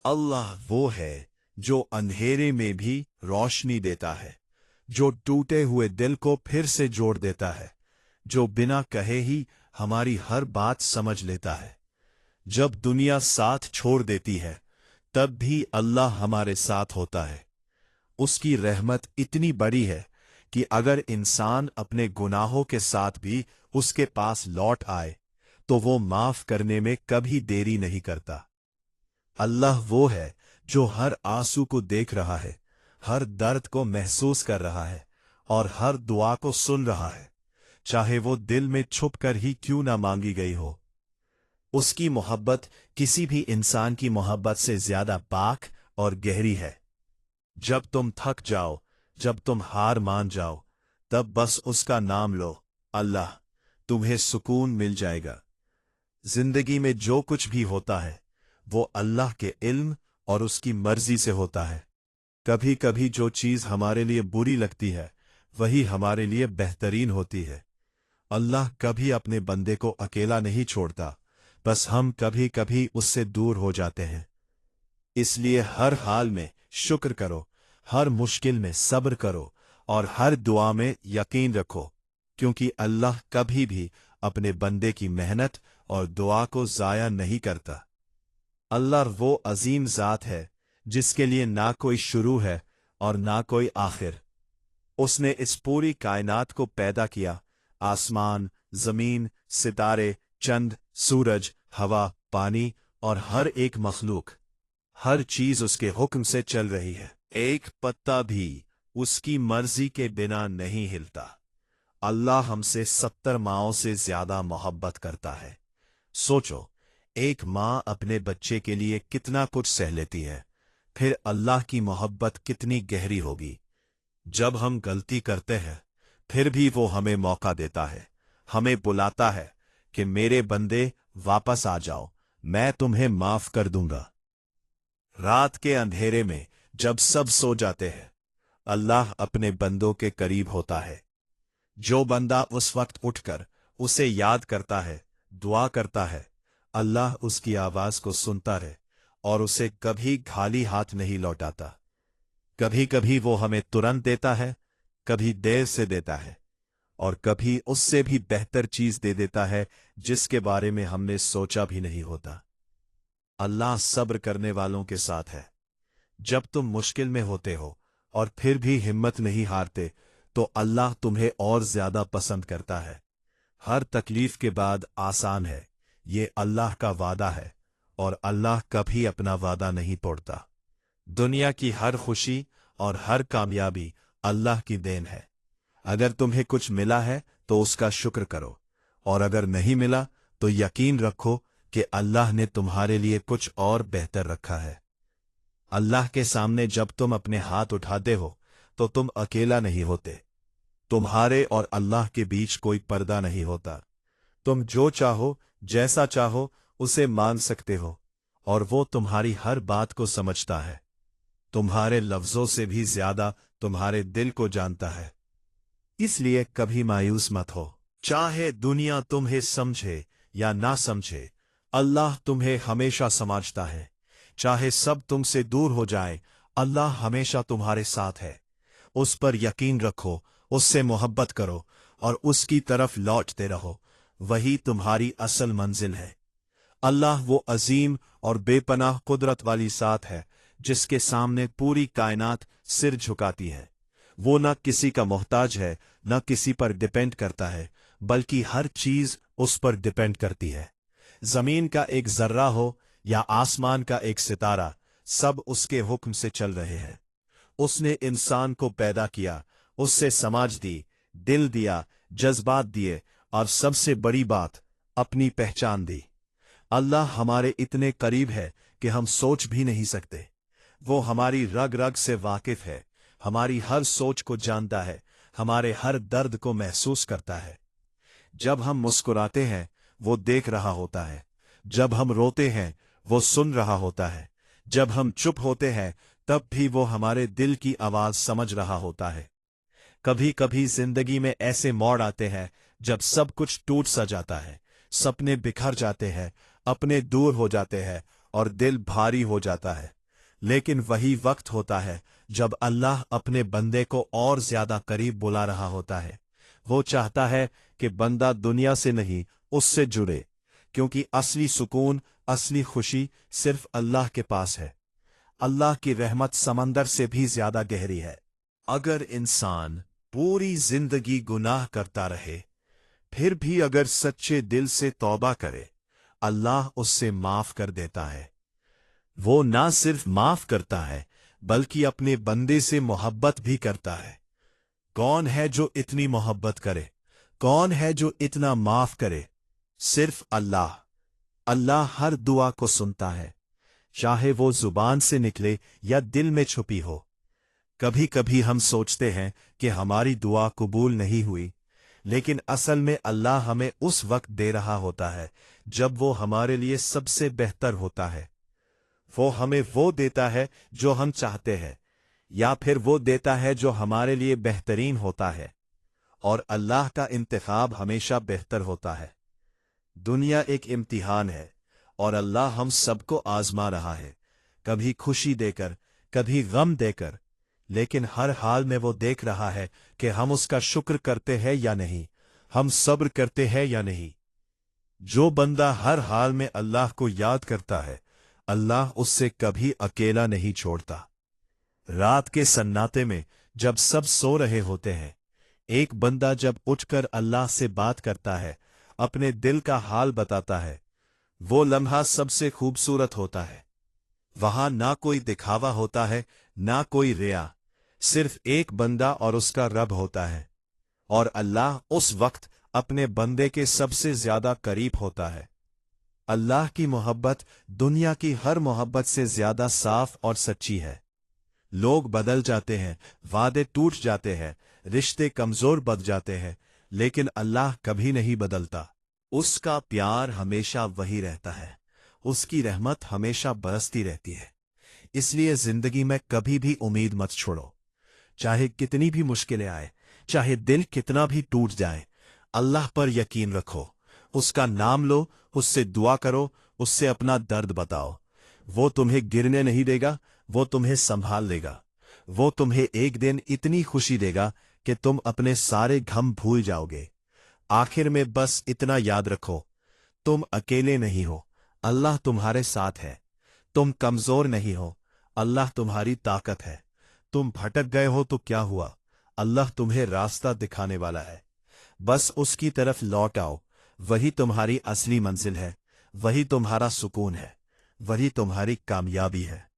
अल्लाह वो है जो अंधेरे में भी रोशनी देता है, जो टूटे हुए दिल को फिर से जोड़ देता है, जो बिना कहे ही हमारी हर बात समझ लेता है। जब दुनिया साथ छोड़ देती है तब भी अल्लाह हमारे साथ होता है। उसकी रहमत इतनी बड़ी है कि अगर इंसान अपने गुनाहों के साथ भी उसके पास लौट आए तो वो माफ करने में कभी देरी नहीं करता। अल्लाह वो है जो हर आंसू को देख रहा है, हर दर्द को महसूस कर रहा है और हर दुआ को सुन रहा है, चाहे वो दिल में छुप कर ही क्यों ना मांगी गई हो। उसकी मोहब्बत किसी भी इंसान की मोहब्बत से ज्यादा पाक और गहरी है। जब तुम थक जाओ, जब तुम हार मान जाओ, तब बस उसका नाम लो, अल्लाह, तुम्हें सुकून मिल जाएगा। जिंदगी में जो कुछ भी होता है वो अल्लाह के इल्म और उसकी मर्जी से होता है। कभी कभी जो चीज हमारे लिए बुरी लगती है वही हमारे लिए बेहतरीन होती है। अल्लाह कभी अपने बंदे को अकेला नहीं छोड़ता, बस हम कभी कभी उससे दूर हो जाते हैं। इसलिए हर हाल में शुक्र करो, हर मुश्किल में सब्र करो और हर दुआ में यकीन रखो, क्योंकि अल्लाह कभी भी अपने बंदे की मेहनत और दुआ को जाया नहीं करता। अल्लाह वो अजीम जात है जिसके लिए ना कोई शुरू है और ना कोई आखिर। उसने इस पूरी कायनात को पैदा किया, आसमान, जमीन, सितारे, चंद, सूरज, हवा, पानी और हर एक मखलूक। हर चीज उसके हुक्म से चल रही है, एक पत्ता भी उसकी मर्जी के बिना नहीं हिलता। अल्लाह हमसे 70 माओं से ज्यादा मोहब्बत करता है। सोचो, एक माँ अपने बच्चे के लिए कितना कुछ सह लेती है, फिर अल्लाह की मोहब्बत कितनी गहरी होगी। जब हम गलती करते हैं फिर भी वो हमें मौका देता है, हमें बुलाता है कि मेरे बंदे वापस आ जाओ, मैं तुम्हें माफ कर दूंगा। रात के अंधेरे में जब सब सो जाते हैं अल्लाह अपने बंदों के करीब होता है। जो बंदा उस वक्त उठकर उसे याद करता है, दुआ करता है, अल्लाह उसकी आवाज को सुनता है और उसे कभी खाली हाथ नहीं लौटाता। कभी कभी वो हमें तुरंत देता है, कभी देर से देता है और कभी उससे भी बेहतर चीज दे देता है जिसके बारे में हमने सोचा भी नहीं होता। अल्लाह सब्र करने वालों के साथ है। जब तुम मुश्किल में होते हो और फिर भी हिम्मत नहीं हारते तो अल्लाह तुम्हें और ज्यादा पसंद करता है। हर तकलीफ के बाद आसान है, ये अल्लाह का वादा है और अल्लाह कभी अपना वादा नहीं तोड़ता। दुनिया की हर खुशी और हर कामयाबी अल्लाह की देन है। अगर तुम्हें कुछ मिला है तो उसका शुक्र करो और अगर नहीं मिला तो यकीन रखो कि अल्लाह ने तुम्हारे लिए कुछ और बेहतर रखा है। अल्लाह के सामने जब तुम अपने हाथ उठाते हो तो तुम अकेला नहीं होते। तुम्हारे और अल्लाह के बीच कोई पर्दा नहीं होता। तुम जो चाहो, जैसा चाहो उसे मान सकते हो और वो तुम्हारी हर बात को समझता है। तुम्हारे लफ्जों से भी ज्यादा तुम्हारे दिल को जानता है। इसलिए कभी मायूस मत हो। चाहे दुनिया तुम्हें समझे या ना समझे, अल्लाह तुम्हें हमेशा समझता है। चाहे सब तुमसे दूर हो जाए, अल्लाह हमेशा तुम्हारे साथ है। उस पर यकीन रखो, उससे मोहब्बत करो और उसकी तरफ लौटते रहो, वही तुम्हारी असल मंजिल है। अल्लाह वो अजीम और बेपनाह कुदरत वाली ज़ात है जिसके सामने पूरी कायनात सिर झुकाती है। वो न किसी का मोहताज है, न किसी पर डिपेंड करता है, बल्कि हर चीज उस पर डिपेंड करती है। जमीन का एक जर्रा हो या आसमान का एक सितारा, सब उसके हुक्म से चल रहे हैं। उसने इंसान को पैदा किया, उससे समाज दी, दिल दिया, जज्बात दिए और सबसे बड़ी बात, अपनी पहचान दी। अल्लाह हमारे इतने करीब है कि हम सोच भी नहीं सकते। वो हमारी रग रग से वाकिफ है, हमारी हर सोच को जानता है, हमारे हर दर्द को महसूस करता है। जब हम मुस्कुराते हैं वो देख रहा होता है, जब हम रोते हैं वो सुन रहा होता है, जब हम चुप होते हैं तब भी वो हमारे दिल की आवाज समझ रहा होता है। कभी कभी जिंदगी में ऐसे मोड़ आते हैं जब सब कुछ टूट सा जाता है, सपने बिखर जाते हैं, अपने दूर हो जाते हैं और दिल भारी हो जाता है। लेकिन वही वक्त होता है जब अल्लाह अपने बंदे को और ज्यादा करीब बुला रहा होता है। वो चाहता है कि बंदा दुनिया से नहीं, उससे जुड़े, क्योंकि असली सुकून, असली खुशी सिर्फ अल्लाह के पास है। अल्लाह की रहमत समंदर से भी ज्यादा गहरी है। अगर इंसान पूरी जिंदगी गुनाह करता रहे, फिर भी अगर सच्चे दिल से तौबा करे, अल्लाह उससे माफ कर देता है। वो ना सिर्फ माफ करता है, बल्कि अपने बंदे से मोहब्बत भी करता है। कौन है जो इतनी मोहब्बत करे? कौन है जो इतना माफ करे? सिर्फ अल्लाह। अल्लाह हर दुआ को सुनता है, चाहे वो जुबान से निकले या दिल में छुपी हो। कभी कभी हम सोचते हैं कि हमारी दुआ कबूल नहीं हुई, लेकिन असल में अल्लाह हमें उस वक्त दे रहा होता है जब वो हमारे लिए सबसे बेहतर होता है। वो हमें वो देता है जो हम चाहते हैं, या फिर वो देता है जो हमारे लिए बेहतरीन होता है। और अल्लाह का इंतखाब हमेशा बेहतर होता है। दुनिया एक इम्तिहान है और अल्लाह हम सबको आजमा रहा है, कभी खुशी देकर, कभी गम देकर, लेकिन हर हाल में वो देख रहा है कि हम उसका शुक्र करते हैं या नहीं, हम सब्र करते हैं या नहीं। जो बंदा हर हाल में अल्लाह को याद करता है, अल्लाह उससे कभी अकेला नहीं छोड़ता। रात के सन्नाटे में जब सब सो रहे होते हैं, एक बंदा जब उठकर अल्लाह से बात करता है, अपने दिल का हाल बताता है, वो लम्हा सबसे खूबसूरत होता है। वहां ना कोई दिखावा होता है, ना कोई रिया, सिर्फ एक बंदा और उसका रब होता है। और अल्लाह उस वक्त अपने बंदे के सबसे ज्यादा करीब होता है। अल्लाह की मोहब्बत दुनिया की हर मोहब्बत से ज्यादा साफ और सच्ची है। लोग बदल जाते हैं, वादे टूट जाते हैं, रिश्ते कमजोर बन जाते हैं, लेकिन अल्लाह कभी नहीं बदलता। उसका प्यार हमेशा वही रहता है, उसकी रहमत हमेशा बरसती रहती है। इसलिए जिंदगी में कभी भी उम्मीद मत छोड़ो। चाहे कितनी भी मुश्किलें आए, चाहे दिल कितना भी टूट जाए, अल्लाह पर यकीन रखो, उसका नाम लो, उससे दुआ करो, उससे अपना दर्द बताओ। वो तुम्हें गिरने नहीं देगा, वो तुम्हें संभाल लेगा। वो तुम्हें एक दिन इतनी खुशी देगा कि तुम अपने सारे गम भूल जाओगे। आखिर में बस इतना याद रखो, तुम अकेले नहीं हो, अल्लाह तुम्हारे साथ है। तुम कमजोर नहीं हो, अल्लाह तुम्हारी ताकत है। तुम भटक गए हो तो क्या हुआ, अल्लाह तुम्हें रास्ता दिखाने वाला है। बस उसकी तरफ लौट आओ, वही तुम्हारी असली मंजिल है, वही तुम्हारा सुकून है, वही तुम्हारी कामयाबी है।